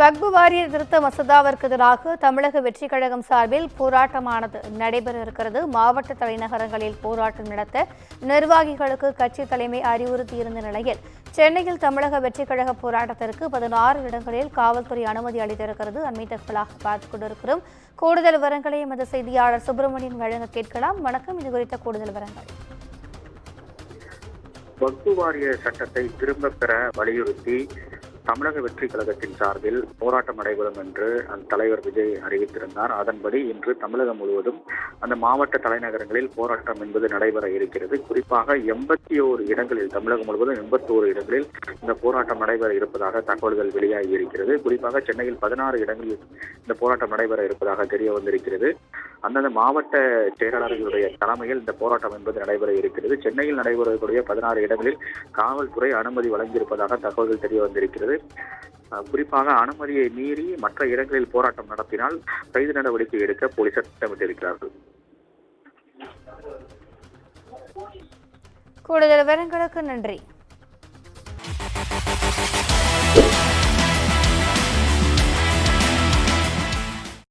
வக்பு வாரிய திருத்த மசோதாவிற்கு எதிராக தமிழக வெற்றிக் கழகம் சார்பில் போராட்டமானது நடைபெற இருக்கிறது. மாவட்ட தலைநகரங்களில் போராட்டம் நடத்த நிர்வாகிகளுக்கு கட்சி தலைமை அறிவுறுத்தியிருந்த நிலையில் சென்னையில் தமிழக வெற்றிக் கழக போராட்டத்திற்கு 16 இடங்களில் காவல்துறை அனுமதி அளித்திருக்கிறது. அண்மை தகவலாக பார்த்துக் கொண்டிருக்கிறோம். கூடுதல் விவரங்களை எமது செய்தியாளர் சுப்பிரமணியன் வழங்க கேட்கலாம். வணக்கம், இது குறித்த கூடுதல் விவரங்கள். வக்பு வாரிய சட்டத்தை திரும்ப பெற வலியுறுத்தி தமிழக வெற்றி கழகத்தின் சார்பில் போராட்டம் நடைபெறும் என்று அந்த தலைவர் விஜய் அறிவித்திருந்தார். அதன்படி இன்று தமிழகம் முழுவதும் அந்த மாவட்ட தலைநகரங்களில் போராட்டம் என்பது நடைபெற இருக்கிறது. குறிப்பாக 81 இடங்களில், தமிழகம் முழுவதும் 81 இடங்களில் இந்த போராட்டம் நடைபெற இருப்பதாக தகவல்கள் வெளியாகி இருக்கிறது. குறிப்பாக சென்னையில் 16 இடங்களில் இந்த போராட்டம் நடைபெற இருப்பதாக தெரிய வந்திருக்கிறது. அந்தந்த மாவட்ட செயலாளர்களுடைய தலைமையில் இந்த போராட்டம் என்பது நடைபெற இருக்கிறது. சென்னையில் நடைபெறக்கூடிய 16 இடங்களில் காவல்துறை அனுமதி வழங்கியிருப்பதாக தகவல்கள் தெரிய வந்திருக்கிறது. குறிப்பாக அனுமதியை மீறி மற்ற இடங்களில் போராட்டம் நடத்தினால் கைது நடவடிக்கை எடுக்க போலீசார் திட்டமிட்டிருக்கிறார்கள். கூடுதல் விவரங்களுக்கு நன்றி.